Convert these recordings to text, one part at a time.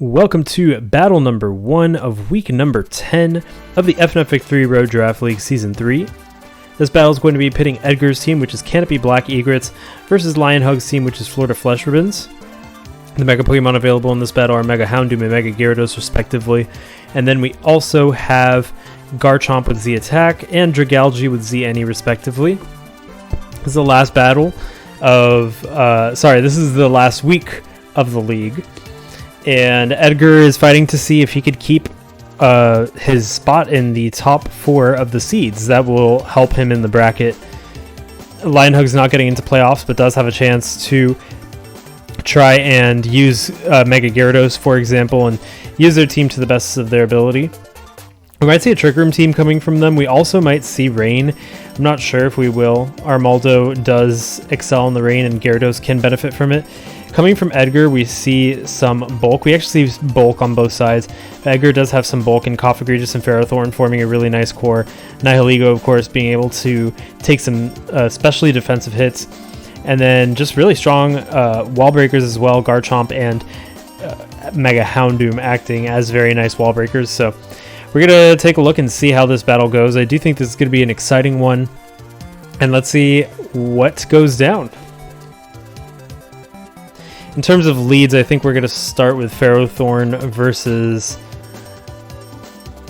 Welcome to battle number 1 of week number 10 of the FNF 3 Road Draft League Season 3. This battle is going to be pitting Edgar's team, which is Canopy Black Egrets, versus Lionhug's team, which is Florida Flesh Ribbons. The Mega Pokemon available in this battle are Mega Houndoom and Mega Gyarados respectively. And then we also have Garchomp with Z Attack and Dragalge with Z Any respectively. This is the last battle of... this is the last week of the league. And Edgar is fighting to see if he could keep his spot in the top 4 of the seeds. That will help him in the bracket. Lionhug's not getting into playoffs, but does have a chance to try and use Mega Gyarados, for example, and use their team to the best of their ability. We might see a Trick Room team coming from them. We also might see Rain. I'm not sure if we will. Armaldo does excel in the Rain, and Gyarados can benefit from it. Coming from Edgar, we see some bulk. We actually see bulk on both sides. Edgar does have some bulk in Coffegregis and Ferrothorn, forming a really nice core. Nihilego, of course, being able to take some especially defensive hits. And then just really strong wall breakers as well. Garchomp and Mega Houndoom acting as very nice wall breakers. So we're going to take a look and see how this battle goes. I do think this is going to be an exciting one. And let's see what goes down. In terms of leads, I think we're going to start with Ferrothorn versus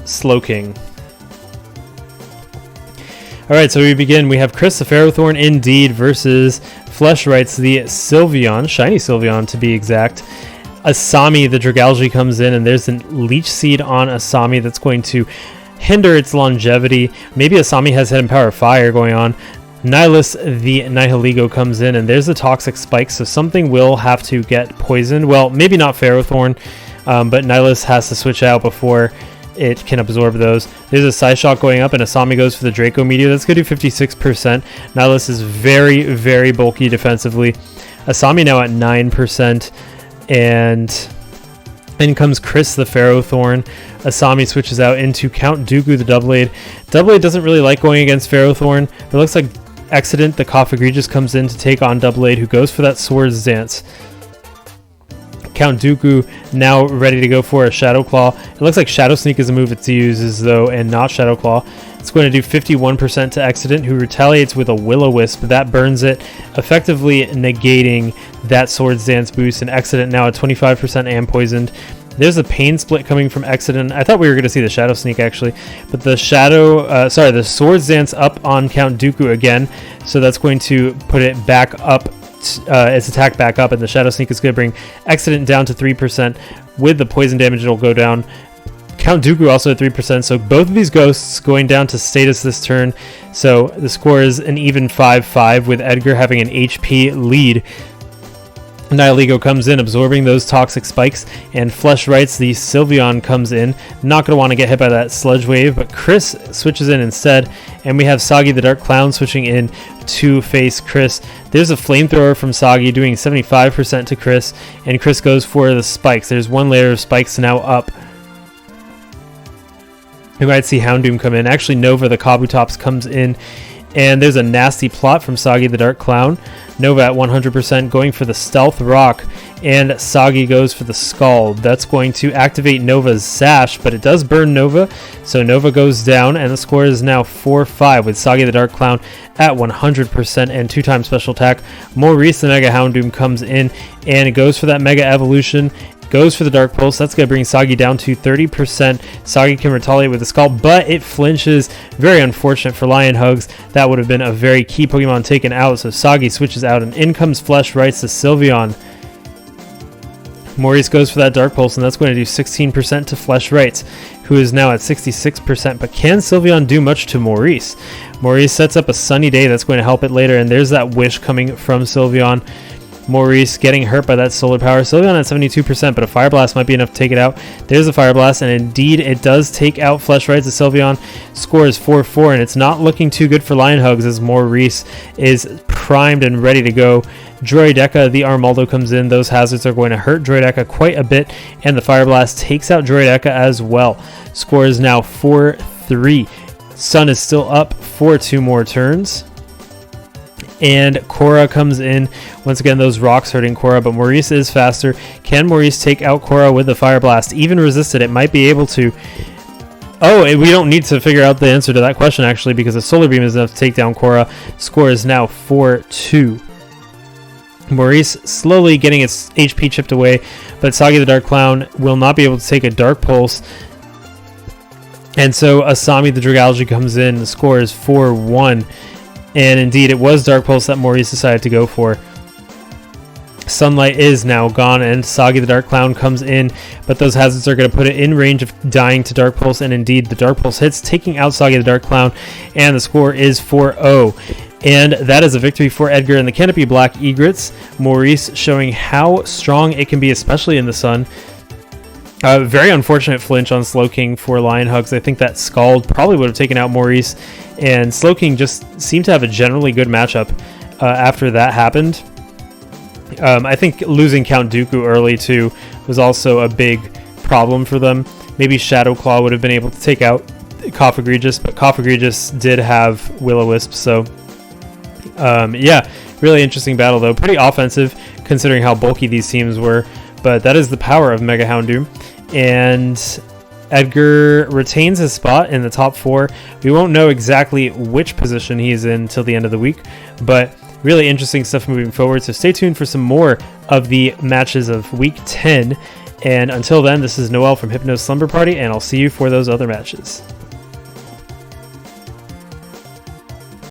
Slowking. Alright, so we begin. We have Chris the Ferrothorn indeed versus Fleshrights the Sylveon, Shiny Sylveon to be exact. Asami the Dragalge comes in, and there's a Leech Seed on Asami that's going to hinder its longevity. Maybe Asami has Hidden Power Fire going on. Nihilus the Nihilego comes in, and there's a Toxic Spike, so something will have to get poisoned. Well, maybe not Ferrothorn, but Nihilus has to switch out before it can absorb those. There's a Psyshock going up, and Asami goes for the Draco Meteor. That's going to do 56%. Nihilus is very, very bulky defensively. Asami now at 9%, and in comes Chris the Ferrothorn. Asami switches out into Count Dooku the Doublade. Doublade doesn't really like going against Ferrothorn, but it looks like Accident the Coffegregis comes in to take on Doublade, who goes for that Swords Dance. Count Dooku now ready to go for a Shadow Claw. It looks like Shadow Sneak is a move it uses though, and not Shadow Claw. It's going to do 51% to Accident, who retaliates with a Will-O-Wisp. That burns it, effectively negating that Swords Dance boost, and Accident now at 25% and poisoned. There's a Pain Split coming from Accident. I thought we were going to see the Shadow Sneak actually, but the the Swords Dance up on Count Dooku again, so that's going to put it back up, its attack back up, and the Shadow Sneak is going to bring Accident down to 3%. With the poison damage, it'll go down. Count Dooku also at 3%, so both of these ghosts going down to status this turn. So the score is an even 5-5, with Edgar having an HP lead. Nihilego comes in, absorbing those Toxic Spikes, and Fleshrights the Sylveon comes in. Not going to want to get hit by that Sludge Wave, but Chris switches in instead, and we have Sagi the Dark Clown switching in to face Chris. There's a Flamethrower from Sagi doing 75% to Chris, and Chris goes for the Spikes. There's one layer of Spikes now up. We might see Houndoom come in. Actually, Nova the Kabutops comes in, and there's a nasty plot from Sagi the Dark Clown. Nova at 100% going for the Stealth Rock, and Sagi goes for the Scald. That's going to activate Nova's Sash, but it does burn Nova, so Nova goes down, and the score is now 4-5 with Sagi the Dark Clown at 100% and 2-time special attack. Maurice the Mega Houndoom comes in, and it goes for that Mega Evolution. Goes for the Dark Pulse. That's going to bring Sagi down to 30%. Sagi can retaliate with the Scald, but it flinches. Very unfortunate for Lionhugs. That would have been a very key Pokemon taken out, so Sagi switches out, and in comes Fleshrights the Sylveon. Maurice goes for that Dark Pulse, and that's going to do 16% to Fleshrights, who is now at 66%. But can Sylveon do much to Maurice? Maurice sets up a Sunny Day that's going to help it later, and there's that Wish coming from Sylveon. Maurice getting hurt by that solar power. Sylveon at 72%, but a Fire Blast might be enough to take it out. There's a Fire Blast, and indeed it does take out Fleshrights the Sylveon. Score is 4-4, and it's not looking too good for Lionhugs as Maurice is primed and ready to go. Droideka the Armaldo comes in. Those hazards are going to hurt Droideka quite a bit, and the Fire Blast takes out Droideka as well. Score is now 4-3. Sun is still up for 2 more turns. And Korra comes in. Once again, those rocks hurting Korra, but Maurice is faster. Can Maurice take out Korra with the Fire Blast? Even resisted, it might be able to. Oh, we don't need to figure out the answer to that question, actually, because a Solar Beam is enough to take down Korra. Score is now 4-2. Maurice slowly getting its HP chipped away, but Sagi the Dark Clown will not be able to take a Dark Pulse. And so Asami the Dragalge comes in. The score is 4-1. And indeed, it was Dark Pulse that Maurice decided to go for. Sunlight is now gone, and Sagi the Dark Clown comes in, but those hazards are going to put it in range of dying to Dark Pulse, and indeed, the Dark Pulse hits, taking out Sagi the Dark Clown, and the score is 4-0. And that is a victory for Edgar and the Canopy Black Egrets. Maurice showing how strong it can be, especially in the sun. Very unfortunate flinch on Slowking for Lion Hugs. I think that Scald probably would have taken out Maurice, and Slowking just seemed to have a generally good matchup after that happened. I think losing Count Dooku early too was also a big problem for them. Maybe Shadow Claw would have been able to take out Cough Egregious, but Cough Egregious did have Will-O-Wisp, so yeah, really interesting battle though. Pretty offensive considering how bulky these teams were, but that is the power of Mega Houndoom. And Edgar retains his spot in the top 4. We won't know exactly which position he's in till the end of the week, but really interesting stuff moving forward, so stay tuned for some more of the matches of week 10. And until then, this is Noel from Hypno's Slumber Party, and I'll see you for those other matches.